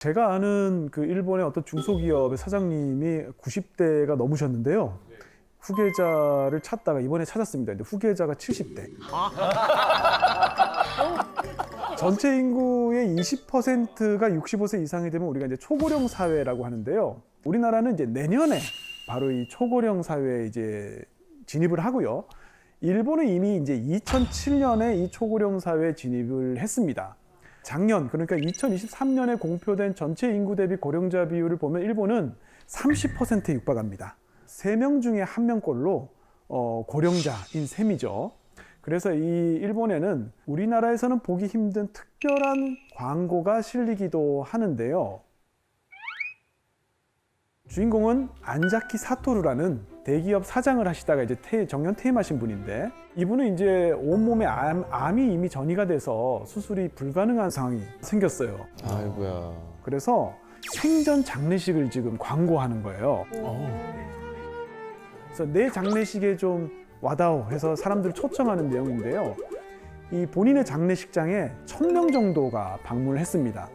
제가 아는 그 일본의 어떤 중소기업의 사장님이 90대가 넘으셨는데요. 후계자를 찾다가 이번에 찾았습니다. 근데 후계자가 70대. 전체 인구의 20%가 65세 이상이 되면 우리가 이제 초고령 사회라고 하는데요. 우리나라는 이제 내년에 바로 이 초고령 사회에 이제 진입을 하고요. 일본은 이미 이제 2007년에 이 초고령 사회에 진입을 했습니다. 작년, 그러니까 2023년에 공표된 전체 인구 대비 고령자 비율을 보면 일본은 30%에 육박합니다. 3명 중에 1명꼴로 고령자인 셈이죠. 그래서 이 일본에는 우리나라에서는 보기 힘든 특별한 광고가 실리기도 하는데요. 주인공은 안자키 사토루라는 대기업 사장을 하시다가 이제 정년 퇴임하신 분인데, 이분은 이제 온몸에 암이 이미 전이가 돼서 수술이 불가능한 상황이 생겼어요. 아이고야. 그래서 생전 장례식을 지금 광고하는 거예요. 그래서 내 장례식에 좀 와다오 해서 사람들을 초청하는 내용인데요. 이 본인의 장례식장에 1000명 정도가 방문을 했습니다.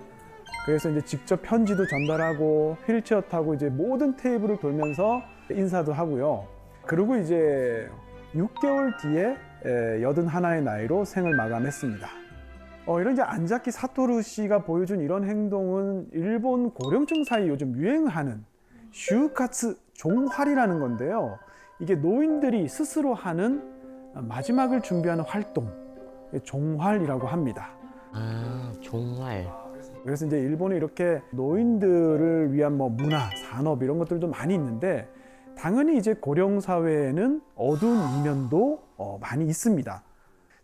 그래서 이제 직접 편지도 전달하고 휠체어 타고 이제 모든 테이블을 돌면서 인사도 하고요. 그리고 이제 6개월 뒤에 81의 나이로 생을 마감했습니다. 이런 이제 안자키 사토루 씨가 보여준 이런 행동은 일본 고령층 사이 요즘 유행하는 슈카츠 종활이라는 건데요. 이게 노인들이 스스로 하는 마지막을 준비하는 활동, 종활이라고 합니다. 아, 종활. 그래서 이제 일본에 이렇게 노인들을 위한 뭐 문화, 산업 이런 것들도 많이 있는데, 당연히 이제 고령 사회에는 어두운 이면도 많이 있습니다.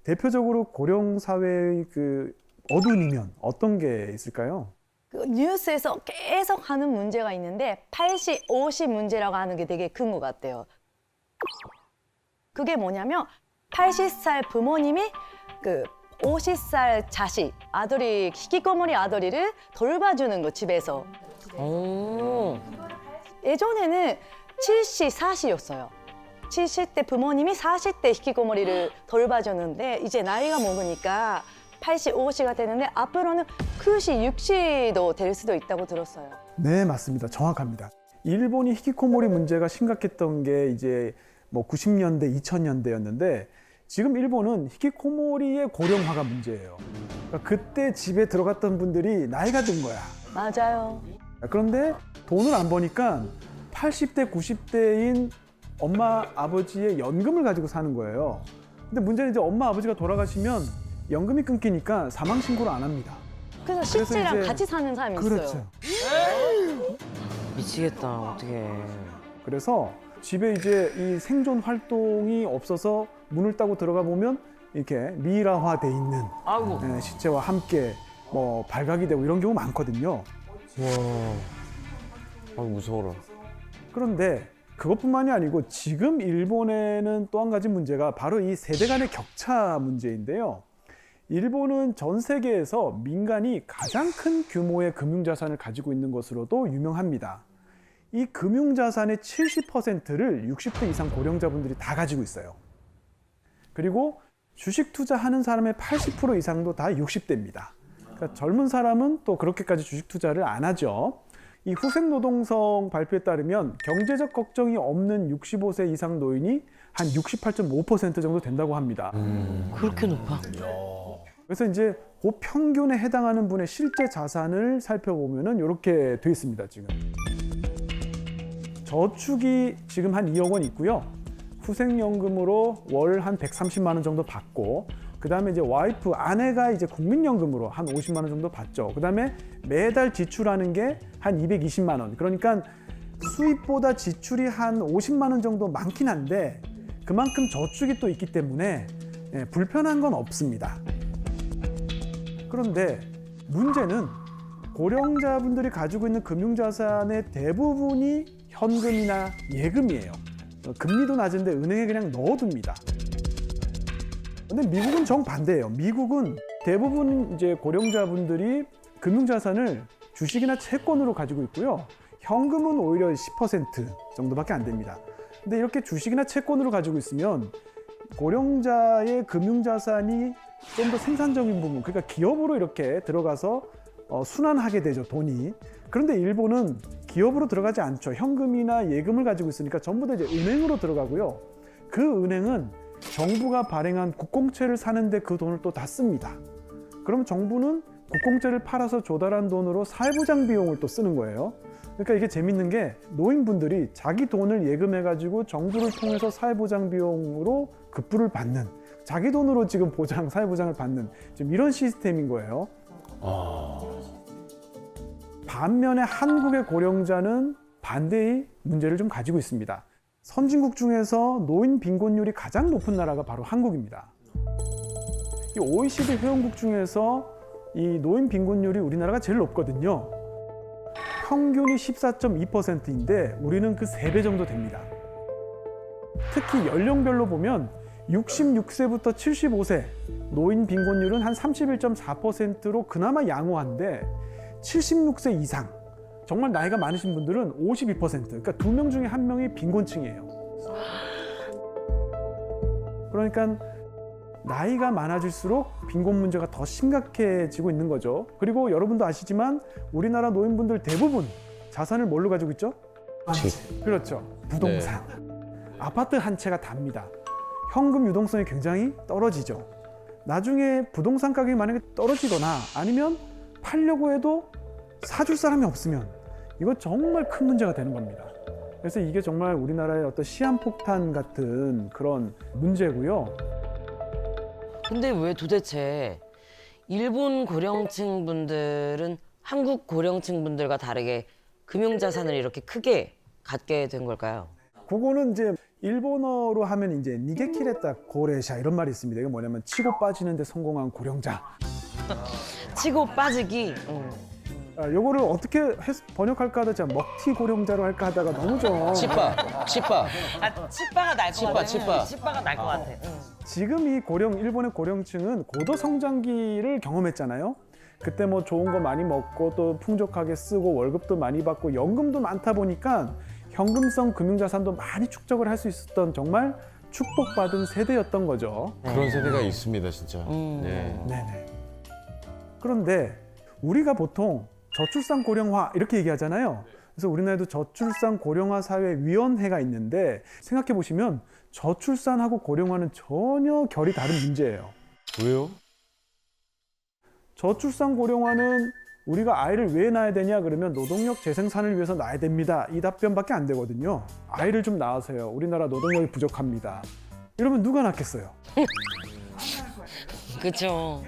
대표적으로 고령 사회의 그 어두운 이면 어떤 게 있을까요? 그 뉴스에서 계속 하는 문제가 있는데 80, 50 문제라고 하는 게 되게 큰 것 같아요. 그게 뭐냐면 80살 부모님이 그 50살 자식, 아들이 히키코모리 아들이를 돌봐주는 거 집에서. 오. 예전에는 70, 40였어요. 70대 부모님이 40대 히키코모리를 돌봐주는데 이제 나이가 먹으니까 80, 50가 되는데 앞으로는 90, 60도 될 수도 있다고 들었어요. 네, 맞습니다. 정확합니다. 일본이 히키코모리 문제가 심각했던 게 이제 뭐 90년대, 2000년대였는데 지금 일본은 히키코모리의 고령화가 문제예요. 그러니까 그때 집에 들어갔던 분들이 나이가 든 거야. 맞아요. 그런데 돈을 안 버니까 80대, 90대인 엄마, 아버지의 연금을 가지고 사는 거예요. 근데 문제는 이제 엄마, 아버지가 돌아가시면 연금이 끊기니까 사망 신고를 안 합니다. 그래서 식지랑 이제- 같이 사는 사람이 그렇죠. 있어요. 미치겠다. 어떡해. 그래서 집에 이제 이 생존 활동이 없어서 문을 따고 들어가 보면 이렇게 미라화돼 있는 아이고. 시체와 함께 뭐 발각이 되고 이런 경우 많거든요. 와. 아, 무서워라. 그런데 그것뿐만이 아니고 지금 일본에는 또 한 가지 문제가 바로 이 세대 간의 격차 문제인데요. 일본은 전 세계에서 민간이 가장 큰 규모의 금융자산을 가지고 있는 것으로도 유명합니다. 이 금융자산의 70%를 60대 이상 고령자분들이 다 가지고 있어요. 그리고 주식 투자하는 사람의 80% 이상도 다 60대입니다. 그러니까 젊은 사람은 또 그렇게까지 주식 투자를 안 하죠. 이 후생노동성 발표에 따르면 경제적 걱정이 없는 65세 이상 노인이 한 68.5% 정도 된다고 합니다. 그렇게 높아? 그래서 이제 그 평균에 해당하는 분의 실제 자산을 살펴보면은 이렇게 돼 있습니다, 지금. 저축이 지금 한 2억 원 있고요. 후생연금으로 월 한 130만 원 정도 받고, 그 다음에 이제 와이프, 아내가 이제 국민연금으로 한 50만 원 정도 받죠. 그 다음에 매달 지출하는 게 한 220만 원. 그러니까 수입보다 지출이 한 50만 원 정도 많긴 한데 그만큼 저축이 또 있기 때문에 불편한 건 없습니다. 그런데 문제는 고령자분들이 가지고 있는 금융자산의 대부분이 현금이나 예금이에요. 금리도 낮은데 은행에 그냥 넣어둡니다. 근데 미국은 정반대예요. 미국은 대부분 이제 고령자분들이 금융자산을 주식이나 채권으로 가지고 있고요. 현금은 오히려 10% 정도밖에 안 됩니다. 근데 이렇게 주식이나 채권으로 가지고 있으면 고령자의 금융자산이 좀 더 생산적인 부분, 그러니까 기업으로 이렇게 들어가서 순환하게 되죠, 돈이. 그런데 일본은 기업으로 들어가지 않죠. 현금이나 예금을 가지고 있으니까 전부 다 이제 은행으로 들어가고요. 그 은행은 정부가 발행한 국공채를 사는데 그 돈을 또 다 씁니다. 그럼 정부는 국공채를 팔아서 조달한 돈으로 사회보장 비용을 또 쓰는 거예요. 그러니까 이게 재밌는 게 노인분들이 자기 돈을 예금해가지고 정부를 통해서 사회보장 비용으로 급부를 받는, 자기 돈으로 지금 사회보장을 받는 지금 이런 시스템인 거예요. 반면에 한국의 고령자는 반대의 문제를 좀 가지고 있습니다. 선진국 중에서 노인 빈곤율이 가장 높은 나라가 바로 한국입니다. 이 OECD 회원국 중에서 이 노인 빈곤율이 우리나라가 제일 높거든요. 평균이 14.2%인데 우리는 그 3배 정도 됩니다. 특히 연령별로 보면 66세부터 75세 노인 빈곤율은 한 31.4%로 그나마 양호한데 76세 이상 정말 나이가 많으신 분들은 52%, 그러니까 2명 중에 1명이 빈곤층이에요. 그러니까 나이가 많아질수록 빈곤 문제가 더 심각해지고 있는 거죠. 그리고 여러분도 아시지만 우리나라 노인분들 대부분 자산을 뭘로 가지고 있죠? 집. 그렇죠. 부동산. 아파트 한 채가 답니다. 현금 유동성이 굉장히 떨어지죠. 나중에 부동산 가격이 만약에 떨어지거나 아니면 팔려고 해도 사줄 사람이 없으면 이거 정말 큰 문제가 되는 겁니다. 그래서 이게 정말 우리나라의 어떤 시한폭탄 같은 그런 문제고요. 근데 왜 도대체 일본 고령층 분들은 한국 고령층 분들과 다르게 금융자산을 이렇게 크게 갖게 된 걸까요? 그거는 이제 일본어로 하면 이제 니게키레타 고레샤 이런 말이 있습니다. 이게 뭐냐면 치고 빠지는데 성공한 고령자. 치고 빠지기. 요거를 어떻게 번역할까 하다 제가 먹튀 고령자로 할까 하다가 너무 좀 치빠. 아, 치빠가 날 것 같아. 치빠가 날 것 같아. 지금 이 일본의 고령층은 고도 성장기를 경험했잖아요. 그때 뭐 좋은 거 많이 먹고 또 풍족하게 쓰고 월급도 많이 받고 연금도 많다 보니까 현금성 금융자산도 많이 축적을 할 수 있었던 정말 축복받은 세대였던 거죠. 그런 세대가 있습니다, 진짜. 네. 네네. 그런데 우리가 보통 저출산 고령화 이렇게 얘기하잖아요. 그래서 우리나라에도 저출산 고령화 사회 위원회가 있는데 생각해 보시면 저출산하고 고령화는 전혀 결이 다른 문제예요. 왜요? 저출산 고령화는 우리가 아이를 왜 낳아야 되냐 그러면 노동력 재생산을 위해서 낳아야 됩니다. 이 답변밖에 안 되거든요. 아이를 좀 낳으세요. 우리나라 노동력이 부족합니다. 이러면 누가 낳겠어요? 그렇죠.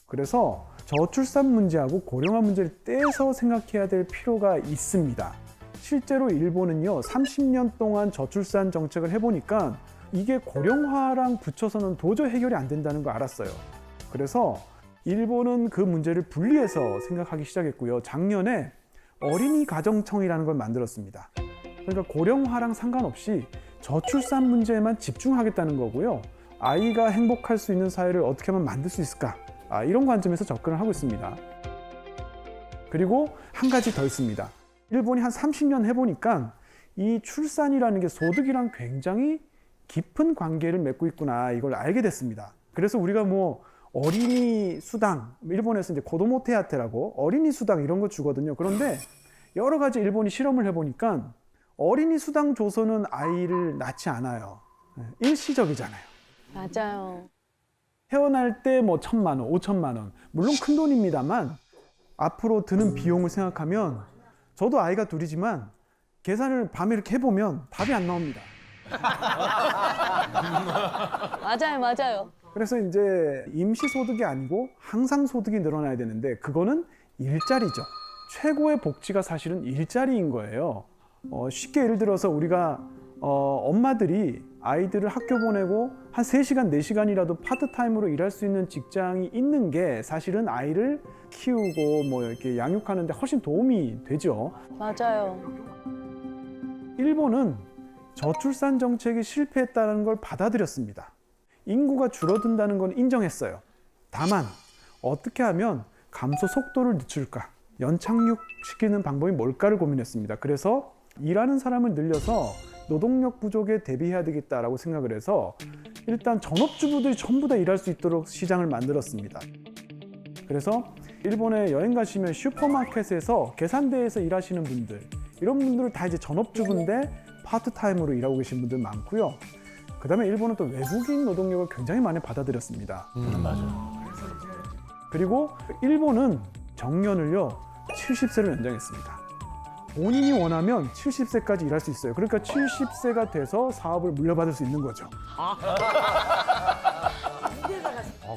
그래서 저출산 문제하고 고령화 문제를 떼서 생각해야 될 필요가 있습니다. 실제로 일본은요, 30년 동안 저출산 정책을 해보니까 이게 고령화랑 붙여서는 도저히 해결이 안 된다는 거 알았어요. 그래서 일본은 그 문제를 분리해서 생각하기 시작했고요. 작년에 어린이 가정청이라는 걸 만들었습니다. 그러니까 고령화랑 상관없이 저출산 문제에만 집중하겠다는 거고요. 아이가 행복할 수 있는 사회를 어떻게 하면 만들 수 있을까? 이런 관점에서 접근을 하고 있습니다. 그리고 한 가지 더 있습니다. 일본이 한 30년 해보니까 이 출산이라는 게 소득이랑 굉장히 깊은 관계를 맺고 있구나 이걸 알게 됐습니다. 그래서 우리가 뭐 어린이 수당, 일본에서 이제 고도모 테야테라고 어린이 수당 이런 거 주거든요. 그런데 여러 가지 일본이 실험을 해보니까 어린이 수당 줘서는 아이를 낳지 않아요. 일시적이잖아요. 맞아요. 태어날 때 뭐 1,000만 원, 5천만 원, 물론 큰 돈입니다만 앞으로 드는 비용을 생각하면 저도 아이가 둘이지만 계산을 밤에 이렇게 해보면 답이 안 나옵니다. 맞아요. 그래서 이제 임시소득이 아니고 항상소득이 늘어나야 되는데 그거는 일자리죠. 최고의 복지가 사실은 일자리인 거예요. 쉽게 예를 들어서 우리가 엄마들이 아이들을 학교 보내고 한 3시간, 4시간이라도 파트타임으로 일할 수 있는 직장이 있는 게 사실은 아이를 키우고 뭐 이렇게 양육하는 데 훨씬 도움이 되죠. 맞아요. 일본은 저출산 정책이 실패했다는 걸 받아들였습니다. 인구가 줄어든다는 건 인정했어요. 다만 어떻게 하면 감소 속도를 늦출까? 연착륙시키는 방법이 뭘까를 고민했습니다. 그래서 일하는 사람을 늘려서 노동력 부족에 대비해야 되겠다라고 생각을 해서 일단 전업주부들이 전부 다 일할 수 있도록 시장을 만들었습니다. 그래서 일본에 여행 가시면 슈퍼마켓에서 계산대에서 일하시는 분들, 이런 분들은 다 이제 전업주부인데 파트타임으로 일하고 계신 분들 많고요. 그다음에 일본은 또 외국인 노동력을 굉장히 많이 받아들였습니다. 맞아. 그리고 일본은 정년을요 70세로 연장했습니다. 본인이 원하면 70세까지 일할 수 있어요. 그러니까 70세가 돼서 사업을 물려받을 수 있는 거죠.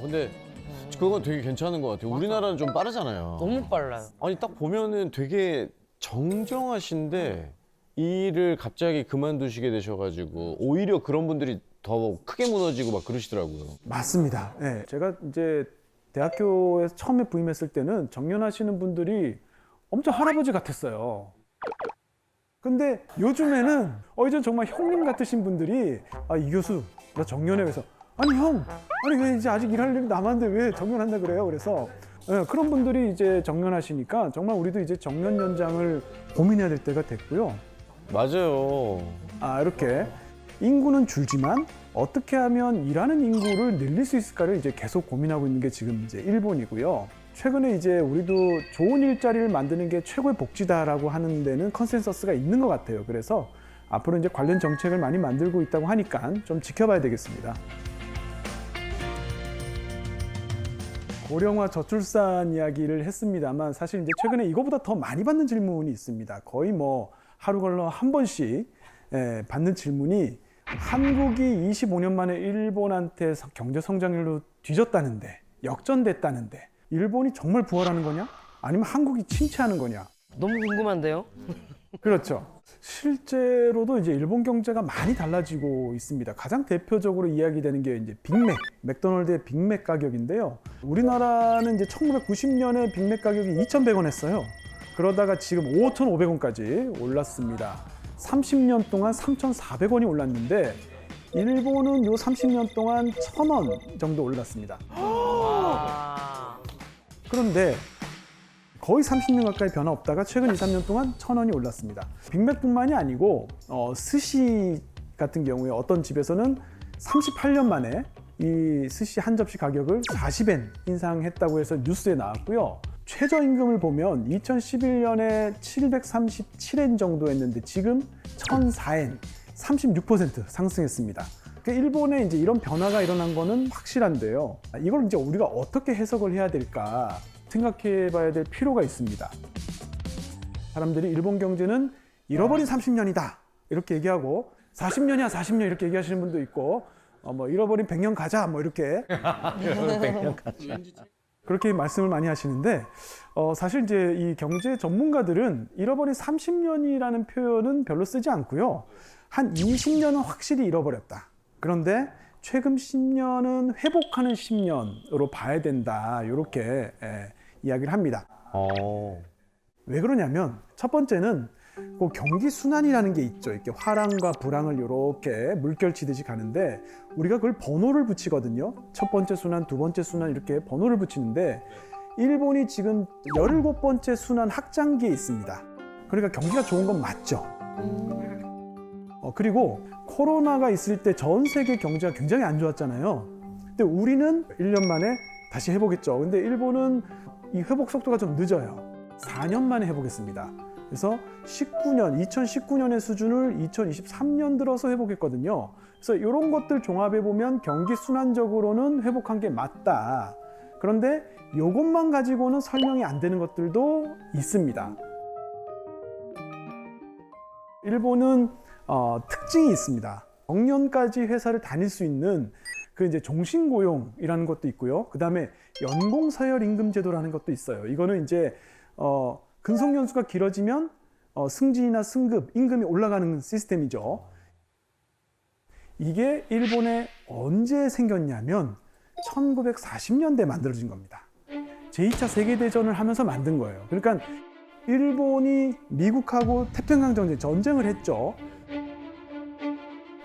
근데 그건 되게 괜찮은 것 같아요. 우리나라는 좀 빠르잖아요. 너무 빨라요. 아니 딱 보면은 되게 정정하신데 일을 갑자기 그만두시게 되셔가지고 오히려 그런 분들이 더 크게 무너지고 막 그러시더라고요. 맞습니다. 네, 제가 이제 대학교에서 처음에 부임했을 때는 정년하시는 분들이 엄청 할아버지 같았어요. 근데 요즘에는 이제 정말 형님 같으신 분들이 이 교수 나 정년해. 그래서 아니 형, 아니 왜 이제 아직 일할 일이 남았는데 왜 정년한다 그래요? 그래서 그런 분들이 이제 정년하시니까 정말 우리도 이제 정년 연장을 고민해야 될 때가 됐고요. 맞아요. 이렇게 인구는 줄지만 어떻게 하면 일하는 인구를 늘릴 수 있을까를 이제 계속 고민하고 있는 게 지금 이제 일본이고요. 최근에 이제 우리도 좋은 일자리를 만드는 게 최고의 복지다라고 하는 데는 컨센서스가 있는 것 같아요. 그래서 앞으로 이제 관련 정책을 많이 만들고 있다고 하니까 좀 지켜봐야 되겠습니다. 고령화 저출산 이야기를 했습니다만 사실 이제 최근에 이거보다 더 많이 받는 질문이 있습니다. 거의 뭐 하루 걸러 한 번씩 받는 질문이 한국이 25년 만에 일본한테 경제 성장률로 뒤졌다는데, 역전됐다는데 일본이 정말 부활하는 거냐? 아니면 한국이 침체하는 거냐? 너무 궁금한데요? 그렇죠. 실제로도 이제 일본 경제가 많이 달라지고 있습니다. 가장 대표적으로 이야기되는 게 이제 빅맥, 맥도날드의 빅맥 가격인데요. 우리나라는 이제 1990년에 빅맥 가격이 2,100원 했어요. 그러다가 지금 5,500원까지 올랐습니다. 30년 동안 3,400원이 올랐는데 일본은 요 30년 동안 1,000원 정도 올랐습니다. 그런데 거의 30년 가까이 변화 없다가 최근 2, 3년 동안 1,000원이 올랐습니다. 빅맥뿐만이 아니고 스시 같은 경우에 어떤 집에서는 38년 만에 이 스시 한 접시 가격을 40엔 인상했다고 해서 뉴스에 나왔고요. 최저임금을 보면 2011년에 737엔 정도 했는데 지금 1,004엔, 36% 상승했습니다. 일본에 이제 이런 변화가 일어난 거는 확실한데요. 이걸 이제 우리가 어떻게 해석을 해야 될까 생각해 봐야 될 필요가 있습니다. 사람들이 일본 경제는 잃어버린 30년이다 이렇게 얘기하고 40년이야 40년 이렇게 얘기하시는 분도 있고 뭐 잃어버린 100년 가자 뭐 이렇게 100년 가자. 그렇게 말씀을 많이 하시는데 사실 이제 이 경제 전문가들은 잃어버린 30년이라는 표현은 별로 쓰지 않고요. 한 20년은 확실히 잃어버렸다. 그런데 최근 10년은 회복하는 10년으로 봐야 된다. 이렇게 이야기를 합니다. 왜 그러냐면 첫 번째는 그 경기 순환이라는 게 있죠. 이렇게 화랑과 불황을 이렇게 물결치듯이 가는데 우리가 그걸 번호를 붙이거든요. 첫 번째 순환, 두 번째 순환 이렇게 번호를 붙이는데 일본이 지금 17번째 순환 확장기에 있습니다. 그러니까 경기가 좋은 건 맞죠. 그리고 코로나가 있을 때 전 세계 경제가 굉장히 안 좋았잖아요. 근데 우리는 1년 만에 다시 회복했죠. 근데 일본은 이 회복 속도가 좀 늦어요. 4년 만에 회복했습니다. 그래서 2019년의 수준을 2023년 들어서 회복했거든요. 그래서 이런 것들 종합해 보면 경기 순환적으로는 회복한 게 맞다. 그런데 이것만 가지고는 설명이 안 되는 것들도 있습니다. 일본은 특징이 있습니다. 정년까지 회사를 다닐 수 있는 그 이제 종신고용이라는 것도 있고요. 그 다음에 연봉서열임금제도라는 것도 있어요. 이거는 이제 근속연수가 길어지면 승진이나 승급, 임금이 올라가는 시스템이죠. 이게 일본에 언제 생겼냐면 1940년대에 만들어진 겁니다. 제2차 세계대전을 하면서 만든 거예요. 그러니까 일본이 미국하고 태평양 전쟁을 했죠.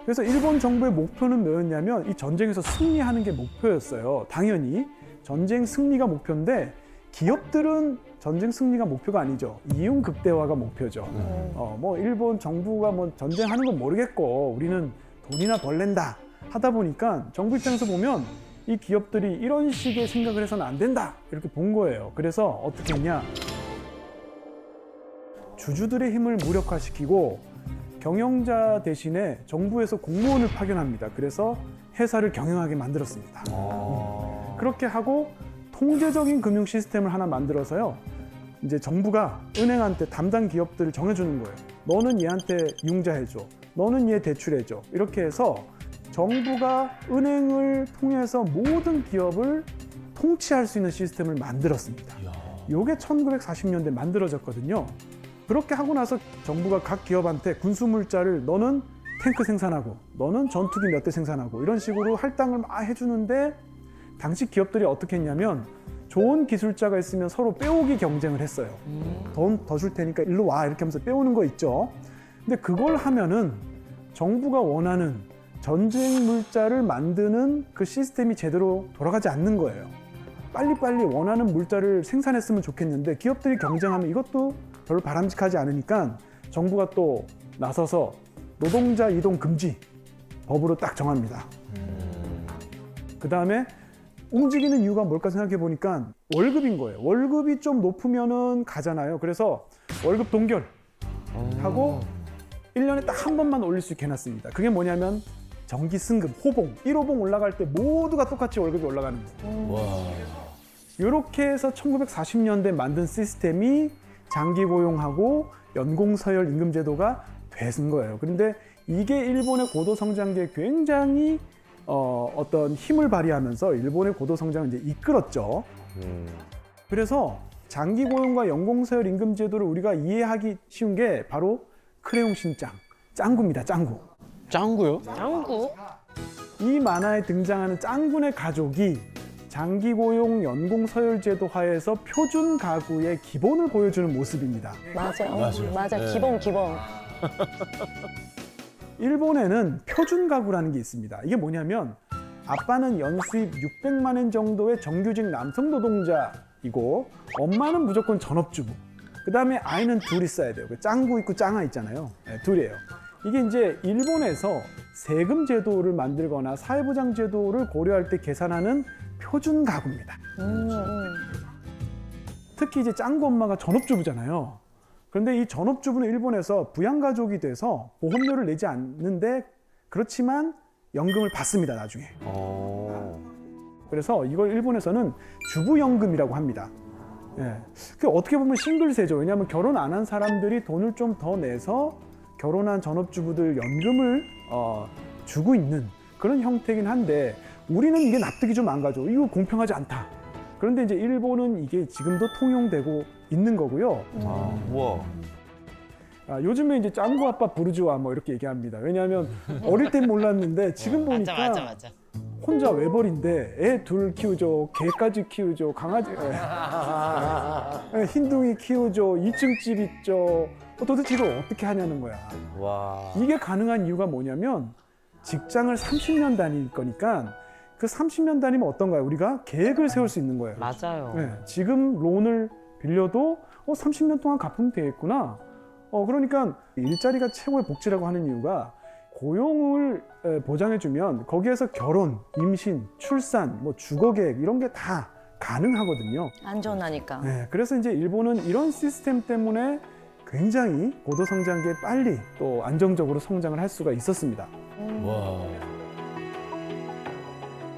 그래서 일본 정부의 목표는 뭐였냐면 이 전쟁에서 승리하는 게 목표였어요. 당연히 전쟁 승리가 목표인데 기업들은 전쟁 승리가 목표가 아니죠. 이윤 극대화가 목표죠. 뭐 일본 정부가 뭐 전쟁하는 건 모르겠고 우리는 돈이나 벌랜다 하다 보니까 정부 입장에서 보면 이 기업들이 이런 식의 생각을 해서는 안 된다 이렇게 본 거예요. 그래서 어떻게 했냐? 주주들의 힘을 무력화시키고 경영자 대신에 정부에서 공무원을 파견합니다. 그래서 회사를 경영하게 만들었습니다. 그렇게 하고 통제적인 금융 시스템을 하나 만들어서요. 이제 정부가 은행한테 담당 기업들을 정해주는 거예요. 너는 얘한테 융자해줘. 너는 얘 대출해줘. 이렇게 해서 정부가 은행을 통해서 모든 기업을 통치할 수 있는 시스템을 만들었습니다. 이게 1940년대 만들어졌거든요. 그렇게 하고 나서 정부가 각 기업한테 군수물자를 너는 탱크 생산하고 너는 전투기 몇 대 생산하고 이런 식으로 할당을 막 해주는데 당시 기업들이 어떻게 했냐면 좋은 기술자가 있으면 서로 빼오기 경쟁을 했어요. 돈 더 줄 테니까 일로 와 이렇게 하면서 빼오는 거 있죠. 근데 그걸 하면은 정부가 원하는 전쟁 물자를 만드는 그 시스템이 제대로 돌아가지 않는 거예요. 빨리빨리 원하는 물자를 생산했으면 좋겠는데 기업들이 경쟁하면 이것도 별로 바람직하지 않으니까 정부가 또 나서서 노동자 이동 금지 법으로 딱 정합니다. 그 다음에 움직이는 이유가 뭘까 생각해 보니까 월급인 거예요. 월급이 좀 높으면은 가잖아요. 그래서 월급 동결하고 1년에 딱 한 번만 올릴 수 있게 해놨습니다. 그게 뭐냐면 정기 승급, 호봉, 1호봉 올라갈 때 모두가 똑같이 월급이 올라가는 거예요. 이렇게 해서 1940년대 만든 시스템이 장기 고용하고 연공 서열 임금 제도가 되는 거예요. 그런데 이게 일본의 고도 성장기에 굉장히 어떤 힘을 발휘하면서 일본의 고도 성장을 이제 이끌었죠. 그래서 장기 고용과 연공 서열 임금 제도를 우리가 이해하기 쉬운 게 바로 크레용 신짱, 짱구입니다. 짱구. 짱구요? 짱구? 이 만화에 등장하는 짱군의 가족이 장기 고용 연공 서열 제도 하에서 표준 가구의 기본을 보여주는 모습입니다. 맞아. 네. 기본. 일본에는 표준 가구라는 게 있습니다. 이게 뭐냐면 아빠는 연수입 600만 엔 정도의 정규직 남성 노동자이고 엄마는 무조건 전업주부. 그 다음에 아이는 둘 있어야 돼요. 그 짱구 있고 짱아 있잖아요. 네, 둘이에요. 이게 이제 일본에서 세금 제도를 만들거나 사회보장 제도를 고려할 때 계산하는 표준 가구입니다. 특히 이제 짱구 엄마가 전업주부잖아요. 그런데 이 전업주부는 일본에서 부양가족이 돼서 보험료를 내지 않는데 그렇지만 연금을 받습니다, 나중에. 그래서 이걸 일본에서는 주부연금이라고 합니다. 예. 어떻게 보면 싱글세죠. 왜냐하면 결혼 안 한 사람들이 돈을 좀 더 내서 결혼한 전업주부들 연금을 주고 있는 그런 형태긴 한데 우리는 이게 납득이 좀 안 가죠. 이거 공평하지 않다. 그런데 이제 일본은 이게 지금도 통용되고 있는 거고요. 우와. 요즘에 이제 짱구 아빠 부르주아 뭐 이렇게 얘기합니다. 왜냐하면 어릴 땐 몰랐는데 지금 보니까 맞아. 혼자 외벌인데 애 둘 키우죠, 개까지 키우죠, 강아지, 흰둥이 키우죠, 2층 집 있죠. 도대체 이걸 어떻게 하냐는 거야. 와. 이게 가능한 이유가 뭐냐면 직장을 30년 다닐 거니까 그 30년 다니면 어떤가요? 우리가 계획을 세울 수 있는 거예요. 맞아요. 네, 지금 론을 빌려도 30년 동안 갚으면 되겠구나. 그러니까 일자리가 최고의 복지라고 하는 이유가 고용을 보장해주면 거기에서 결혼, 임신, 출산, 뭐 주거 계획 이런 게 다 가능하거든요. 안전하니까. 네, 그래서 이제 일본은 이런 시스템 때문에 굉장히 고도 성장기에 빨리 또 안정적으로 성장을 할 수가 있었습니다. 와.